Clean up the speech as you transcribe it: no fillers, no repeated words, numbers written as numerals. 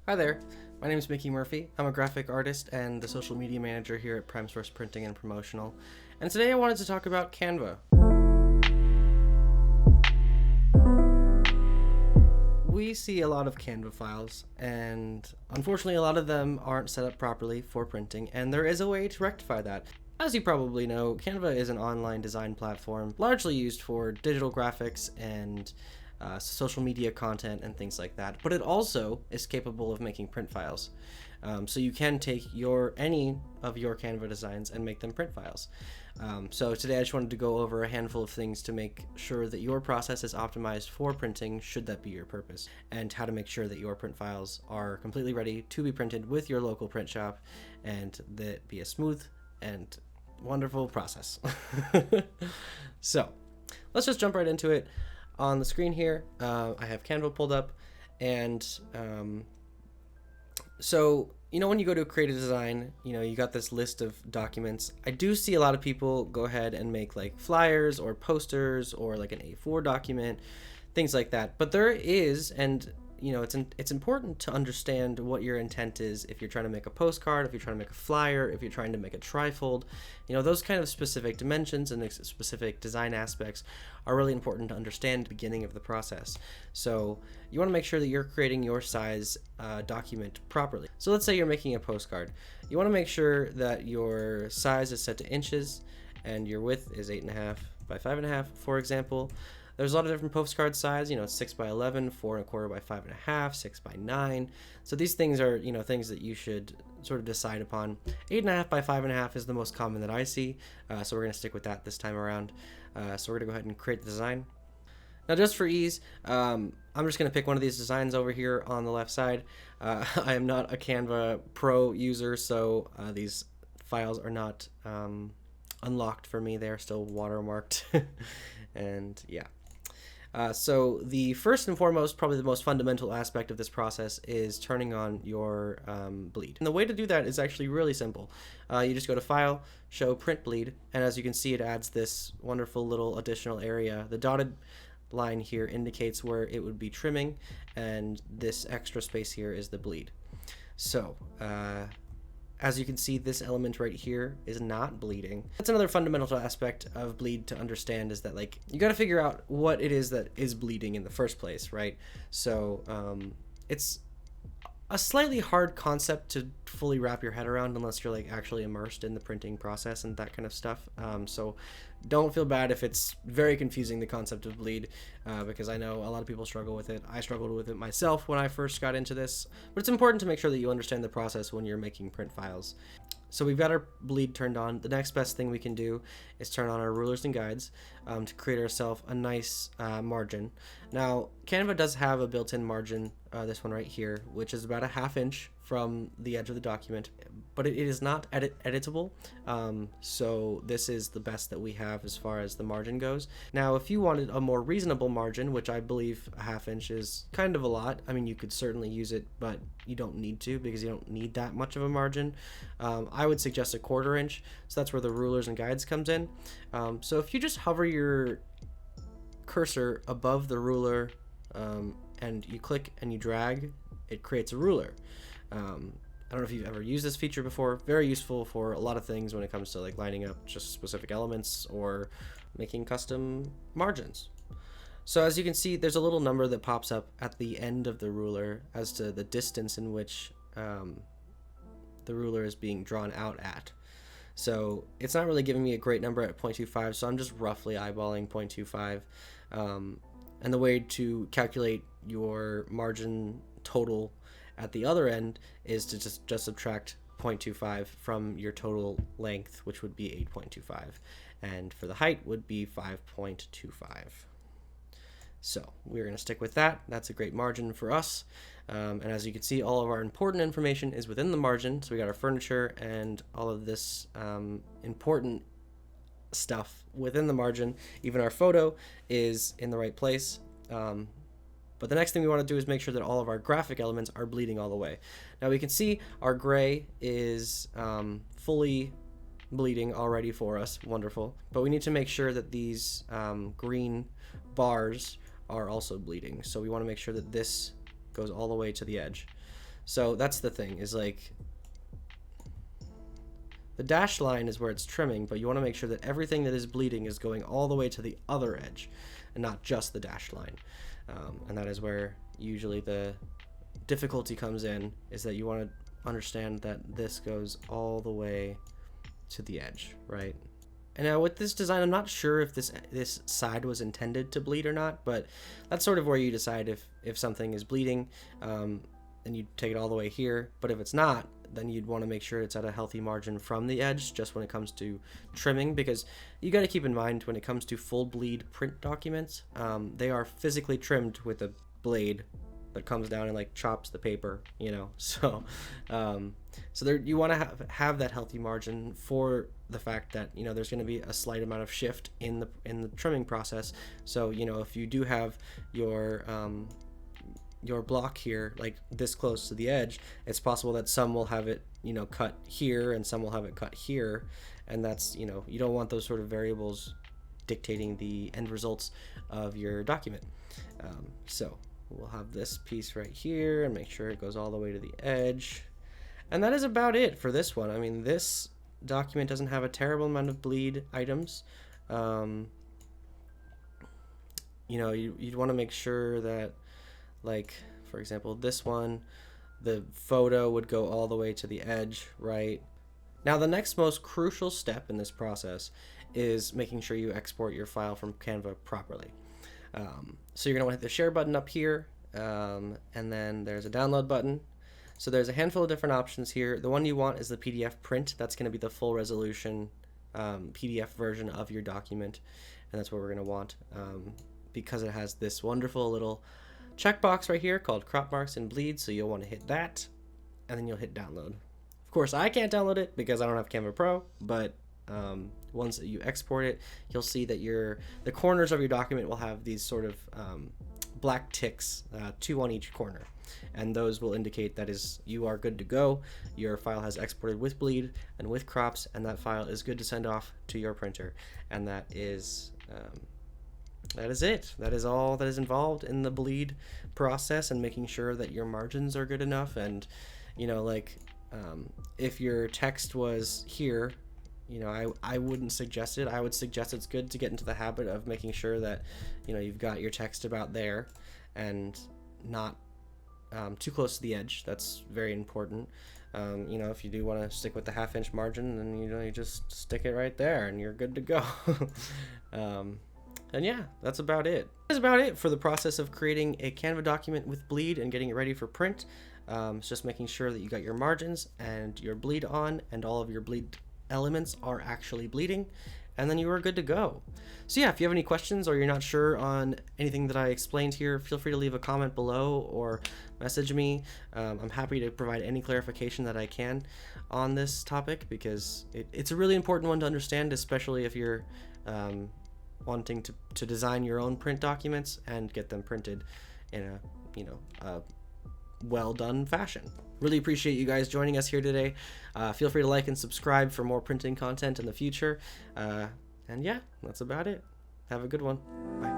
Hi there, my name is Mickey Murphy. I'm a graphic artist and the social media manager here at Prime Source Printing and Promotional. And today I wanted to talk about Canva. We see a lot of Canva files, and unfortunately a lot of them aren't set up properly for printing, and there is a way to rectify that. As you probably know, Canva is an online design platform largely used for digital graphics and social media content and things like that, but it also is capable of making print files. So you can take any of your Canva designs and make them print files. So today I just wanted to go over a handful of things to make sure that your process is optimized for printing, should that be your purpose, and how to make sure that your print files are completely ready to be printed with your local print shop, and that be a smooth and wonderful process. So let's just jump right into it. On the screen here, I have Canva pulled up, and so when you go to create a design, you got this list of documents. I do see a lot of people go ahead and make like flyers or posters or like an A4 document, things like that. But there is, and it's important to understand what your intent is. If you're trying to make a postcard, if you're trying to make a flyer, if you're trying to make a trifold, those kind of specific dimensions and specific design aspects are really important to understand at the beginning of the process. So you want to make sure that you're creating your size document properly. So let's say you're making a postcard. You want to make sure that your size is set to inches and your width is 8.5 by 5.5, for example. There's a lot of different postcard size, it's 6 by 11, 4.25 by 5.5, 6 by 9. So these things are, things that you should sort of decide upon. 8.5 by 5.5 is the most common that I see, so we're going to stick with that this time around. So we're going to go ahead and create the design. Now, just for ease, I'm just going to pick one of these designs over here on the left side. I am not a Canva Pro user, so these files are not unlocked for me. They're still watermarked. And yeah. So the first and foremost, probably the most fundamental aspect of this process is turning on your bleed. And the way to do that is actually really simple. You just go to File, Show Print Bleed, and as you can see, it adds this wonderful little additional area. The dotted line here indicates where it would be trimming, and this extra space here is the bleed. So as you can see, this element right here is not bleeding. That's another fundamental aspect of bleed to understand, is that you got to figure out what it is that is bleeding in the first place, right? So it's a slightly hard concept to fully wrap your head around unless you're actually immersed in the printing process and that kind of stuff. So don't feel bad if it's very confusing, the concept of bleed, because I know a lot of people struggle with it. I struggled with it myself when I first got into this, but it's important to make sure that you understand the process when you're making print files. So we've got our bleed turned on. The next best thing we can do is turn on our rulers and guides to create ourselves a nice margin. Now, Canva does have a built-in margin, this one right here, which is about a 1/2 inch from the edge of the document, but it is not editable. So this is the best that we have as far as the margin goes. Now, if you wanted a more reasonable margin, which I believe a 1/2 inch is kind of a lot, I mean, you could certainly use it, but you don't need to, because you don't need that much of a margin. I would suggest a 1/4 inch, so that's where the rulers and guides comes in. So if you just hover your cursor above the ruler and you click and you drag, it creates a ruler. I don't know if you've ever used this feature before. Very useful for a lot of things when it comes to lining up just specific elements or making custom margins. So as you can see, there's a little number that pops up at the end of the ruler as to the distance in which the ruler is being drawn out at. So it's not really giving me a great number at 0.25, so I'm just roughly eyeballing 0.25. And the way to calculate your margin total at the other end is to just subtract 0.25 from your total length, which would be 8.25, and for the height would be 5.25. So we're going to stick with that. That's a great margin for us. And as you can see, all of our important information is within the margin. So we got our furniture and all of this important stuff within the margin. Even our photo is in the right place. But the next thing we want to do is make sure that all of our graphic elements are bleeding all the way. Now we can see our gray is fully bleeding already for us. Wonderful. But we need to make sure that these green bars are also bleeding. So we want to make sure that this goes all the way to the edge. So that's the thing, is like the dashed line is where it's trimming, but you want to make sure that everything that is bleeding is going all the way to the other edge and not just the dashed line. And that is where usually the difficulty comes in, is that you want to understand that this goes all the way to the edge, right? And now with this design, I'm not sure if this side was intended to bleed or not, but that's sort of where you decide if something is bleeding, and you take it all the way here. But if it's not, then you'd want to make sure it's at a healthy margin from the edge, just when it comes to trimming, because you got to keep in mind when it comes to full bleed print documents, they are physically trimmed with a blade that comes down and like chops the paper, you know. So so there, you want to have that healthy margin for the fact that, you know, there's going to be a slight amount of shift in the trimming process. So, you know, if you do have your block here like this close to the edge, it's possible that some will have it, you know, cut here and some will have it cut here, and that's, you know, you don't want those sort of variables dictating the end results of your document. So we'll have this piece right here and make sure it goes all the way to the edge, and that is about it for this one. I mean, this document doesn't have a terrible amount of bleed items. You know, you'd want to make sure that, like, for example, this one, the photo would go all the way to the edge, right? Now, the next most crucial step in this process is making sure you export your file from Canva properly. So you're going to want to hit the share button up here, and then there's a download button. So there's a handful of different options here. The one you want is the PDF print. That's going to be the full resolution PDF version of your document, and that's what we're going to want, because it has this wonderful little checkbox right here called crop marks and bleed. So you'll want to hit that, and then you'll hit download. Of course, I can't download it because I don't have Canva Pro, but once you export it, you'll see that the corners of your document will have these sort of black ticks, 2 on each corner, and those will indicate that you are good to go. Your file has exported with bleed and with crops, and that file is good to send off to your printer. And that is it. That is all that is involved in the bleed process, and making sure that your margins are good enough. And, you know, like, if your text was here, you know, I wouldn't suggest it. I would suggest it's good to get into the habit of making sure that, you know, you've got your text about there and not too close to the edge. That's very important. You know, if you do want to stick with the 1/2 inch margin, then, you know, you just stick it right there and you're good to go. And yeah, that's about it. That's about it for the process of creating a Canva document with bleed and getting it ready for print. It's just making sure that you got your margins and your bleed on, and all of your bleed elements are actually bleeding, and then you are good to go. So yeah, if you have any questions or you're not sure on anything that I explained here, feel free to leave a comment below or message me. I'm happy to provide any clarification that I can on this topic, because it's a really important one to understand, especially if you're wanting to design your own print documents and get them printed in a, you know, well done fashion. Really appreciate you guys joining us here today. Feel free to like and subscribe for more printing content in the future. And yeah, that's about it. Have a good one. Bye.